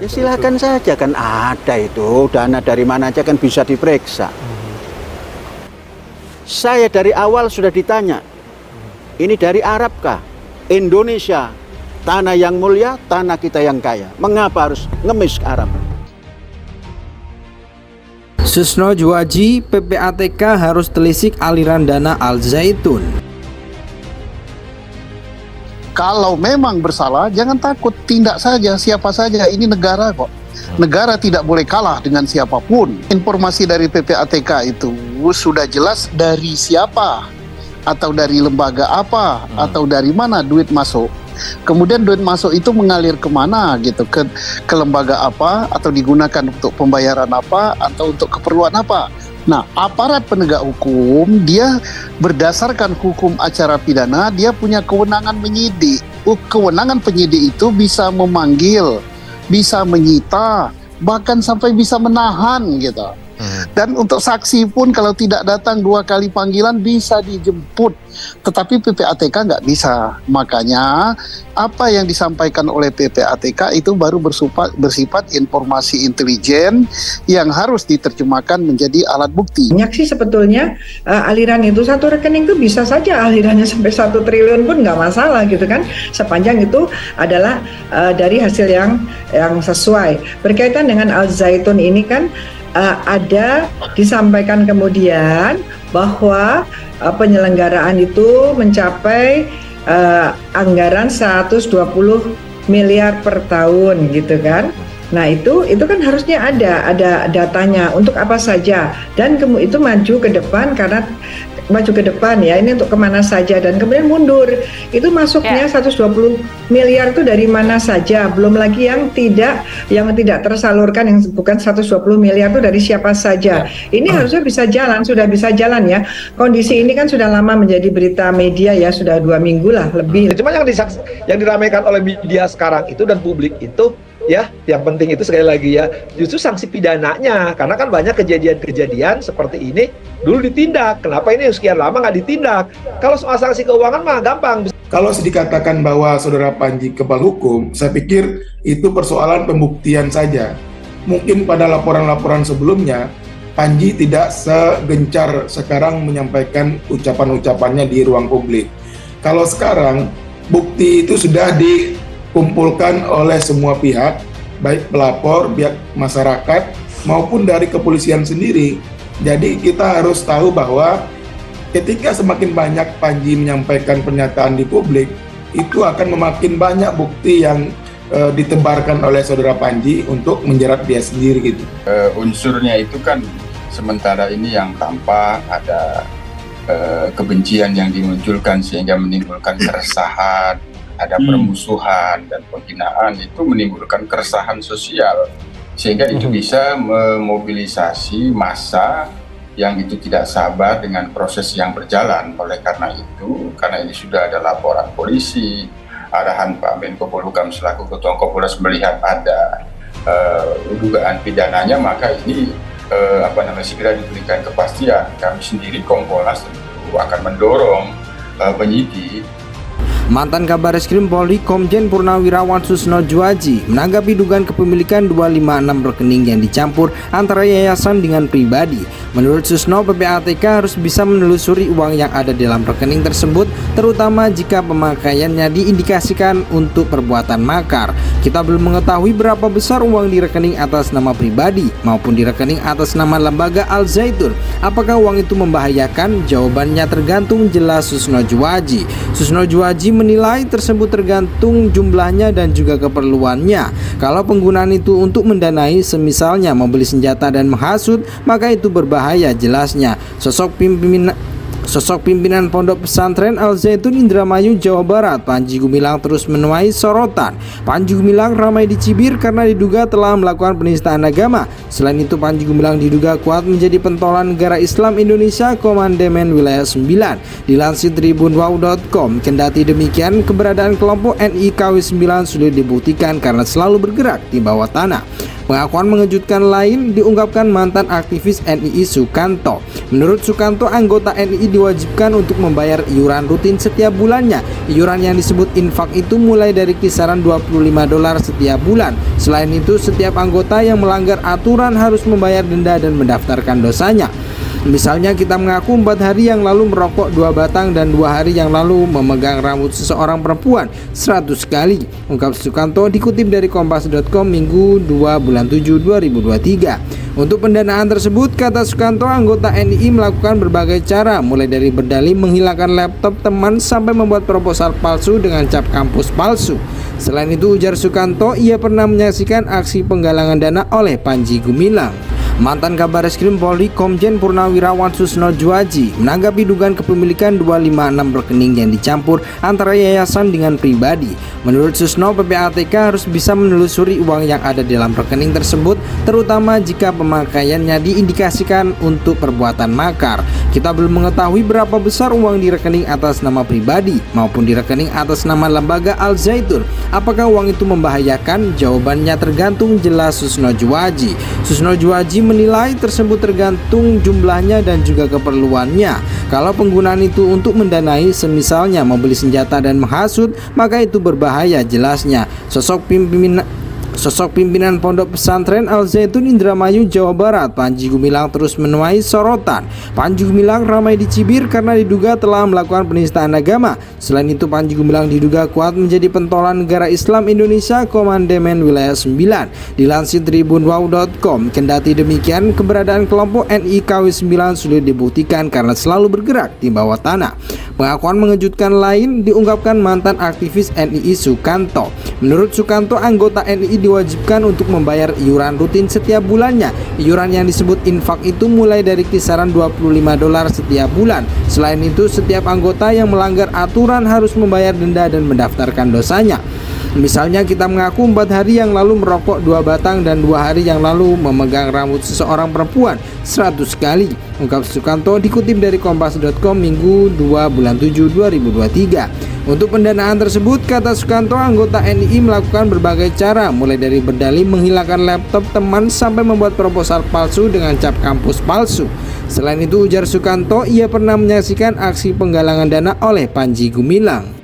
Ya silakan saja, kan ada itu dana dari mana aja kan bisa diperiksa. Saya dari awal sudah ditanya, ini dari Arab kah? Indonesia, tanah yang mulia, tanah kita yang kaya. Mengapa harus ngemis ke Arab? Susno Juwadji, PPATK harus telisik aliran dana Al Zaitun. Kalau memang bersalah, jangan takut, tindak saja siapa saja. Ini negara kok. Negara tidak boleh kalah dengan siapapun. Informasi dari PPATK itu sudah jelas dari siapa, atau dari lembaga apa, atau dari mana duit masuk. Kemudian duit masuk itu mengalir kemana gitu, ke lembaga apa, atau digunakan untuk pembayaran apa, atau untuk keperluan apa. Nah, aparat penegak hukum, dia berdasarkan hukum acara pidana, dia punya kewenangan menyidik. Kewenangan penyidik itu bisa memanggil, bisa menyita, bahkan sampai bisa menahan gitu. Dan untuk saksi pun kalau tidak datang 2 kali panggilan bisa dijemput. Tetapi PPATK nggak bisa. Makanya apa yang disampaikan oleh PPATK itu baru bersifat informasi intelijen yang harus diterjemahkan menjadi alat bukti. Banyak sih sebetulnya aliran itu, satu rekening itu bisa saja alirannya sampai 1 triliun pun nggak masalah gitu kan, sepanjang itu adalah dari hasil yang sesuai. Berkaitan dengan Al Zaitun ini kan ada disampaikan kemudian bahwa penyelenggaraan itu mencapai anggaran 120 miliar per tahun gitu kan. Nah itu kan harusnya ada datanya untuk apa saja, dan itu maju ke depan karena maju ke depan ya, ini untuk kemana saja, dan kemudian mundur itu masuknya 120 miliar itu dari mana saja, belum lagi yang tidak tersalurkan, yang bukan 120 miliar itu dari siapa saja. Ini harusnya bisa jalan, sudah bisa jalan ya. Kondisi ini kan sudah lama menjadi berita media ya, sudah 2 minggu lah lebih. Cuma yang diramaikan oleh media sekarang itu dan publik itu ya, yang penting itu sekali lagi ya, justru sanksi pidananya, karena kan banyak kejadian-kejadian seperti ini dulu ditindak. Kenapa ini sekian lama nggak ditindak? Kalau soal sanksi keuangan mah gampang. Kalau dikatakan bahwa saudara Panji kebal hukum, saya pikir itu persoalan pembuktian saja. Mungkin pada laporan-laporan sebelumnya, Panji tidak segencar sekarang menyampaikan ucapan-ucapannya di ruang publik. Kalau sekarang, bukti itu sudah dikumpulkan oleh semua pihak, baik pelapor, pihak masyarakat, maupun dari kepolisian sendiri. Jadi kita harus tahu bahwa ketika semakin banyak Panji menyampaikan pernyataan di publik, itu akan memakin banyak bukti yang ditebarkan oleh saudara Panji untuk menjerat dia sendiri gitu. Unsurnya itu kan sementara ini yang tampak ada kebencian yang dimunculkan sehingga menimbulkan keresahan, ada permusuhan dan penghinaan, itu menimbulkan keresahan sosial sehingga itu bisa memobilisasi massa yang itu tidak sabar dengan proses yang berjalan. Oleh karena itu, karena ini sudah ada laporan polisi, arahan Pak Menko Polhukam selaku Ketua Kompolnas melihat ada dugaan pidananya, maka ini segera diberikan kepastian. Kami sendiri Kompolnas tentu akan mendorong penyidik. Mantan Kabareskrim Polri Komjen Purnawirawan Susno Juwadji menanggapi dugaan kepemilikan 256 rekening yang dicampur antara yayasan dengan pribadi. Menurut Susno, PPATK harus bisa menelusuri uang yang ada dalam rekening tersebut, terutama jika pemakaiannya diindikasikan untuk perbuatan makar. Kita belum mengetahui berapa besar uang di rekening atas nama pribadi maupun di rekening atas nama lembaga Al Zaitun. Apakah uang itu membahayakan? Jawabannya tergantung, jelas Susno Juwadji. Susno Juwadji menilai tersebut tergantung jumlahnya dan juga keperluannya. Kalau penggunaan itu untuk mendanai, semisalnya membeli senjata dan menghasut, maka itu berbahaya, jelasnya. Sosok pimpinan Pondok Pesantren Al Zaitun Indramayu, Jawa Barat, Panji Gumilang terus menuai sorotan. Panji Gumilang ramai dicibir karena diduga telah melakukan penistaan agama. Selain itu, Panji Gumilang diduga kuat menjadi pentolan negara Islam Indonesia Komandemen Wilayah 9. Dilansir tribunwau.com, kendati demikian, keberadaan kelompok NIKW 9 sulit dibuktikan karena selalu bergerak di bawah tanah. Pengakuan mengejutkan lain diungkapkan mantan aktivis NII Sukanto. Menurut Sukanto, anggota NII diwajibkan untuk membayar iuran rutin setiap bulannya. Iuran yang disebut infak itu mulai dari kisaran $25 setiap bulan. Selain itu, setiap anggota yang melanggar aturan harus membayar denda dan mendaftarkan dosanya. Misalnya kita mengaku 4 hari yang lalu merokok 2 batang dan 2 hari yang lalu memegang rambut seseorang perempuan 100 kali, ungkap Sukanto dikutip dari kompas.com Minggu 2 bulan 7 2023. Untuk pendanaan tersebut, kata Sukanto, anggota NII melakukan berbagai cara, mulai dari berdalih menghilangkan laptop teman sampai membuat proposal palsu dengan cap kampus palsu. Selain itu, ujar Sukanto, ia pernah menyaksikan aksi penggalangan dana oleh Panji Gumilang. Mantan Kabareskrim Polri Komjen Purnawirawan Susno Djuadji menanggapi dugaan kepemilikan 256 rekening yang dicampur antara yayasan dengan pribadi. Menurut Susno, PPATK harus bisa menelusuri uang yang ada dalam rekening tersebut, terutama jika pemakaiannya diindikasikan untuk perbuatan makar. Kita belum mengetahui berapa besar uang di rekening atas nama pribadi maupun di rekening atas nama lembaga Al Zaitun. Apakah uang itu membahayakan? Jawabannya tergantung, jelas Susno Djuadji. Susno Djuadji menilai tersebut tergantung jumlahnya dan juga keperluannya. Kalau penggunaan itu untuk mendanai, semisalnya membeli senjata dan menghasut, maka itu berbahaya, jelasnya. Sosok pimpinan Pondok Pesantren Al Zaitun Indramayu, Jawa Barat, Panji Gumilang terus menuai sorotan. Panji Gumilang ramai dicibir karena diduga telah melakukan penistaan agama. Selain itu, Panji Gumilang diduga kuat menjadi pentolan negara Islam Indonesia Komandemen Wilayah 9. Dilansir tribunwau.com, kendati demikian, keberadaan kelompok NII KW 9 sulit dibuktikan karena selalu bergerak di bawah tanah. Pengakuan mengejutkan lain diungkapkan mantan aktivis NII Sukanto. Menurut Sukanto, anggota NII diwajibkan untuk membayar iuran rutin setiap bulannya. Iuran yang disebut infak itu mulai dari kisaran $25 setiap bulan. Selain itu, setiap anggota yang melanggar aturan harus membayar denda dan mendaftarkan dosanya. Misalnya kita mengaku 4 hari yang lalu merokok 2 batang dan 2 hari yang lalu memegang rambut seseorang perempuan 100 kali, ungkap Sukanto dikutip dari kompas.com Minggu 2 bulan 7 2023. Untuk pendanaan tersebut, kata Sukanto, anggota NII melakukan berbagai cara, mulai dari berdalih menghilangkan laptop teman sampai membuat proposal palsu dengan cap kampus palsu. Selain itu, ujar Sukanto, ia pernah menyaksikan aksi penggalangan dana oleh Panji Gumilang.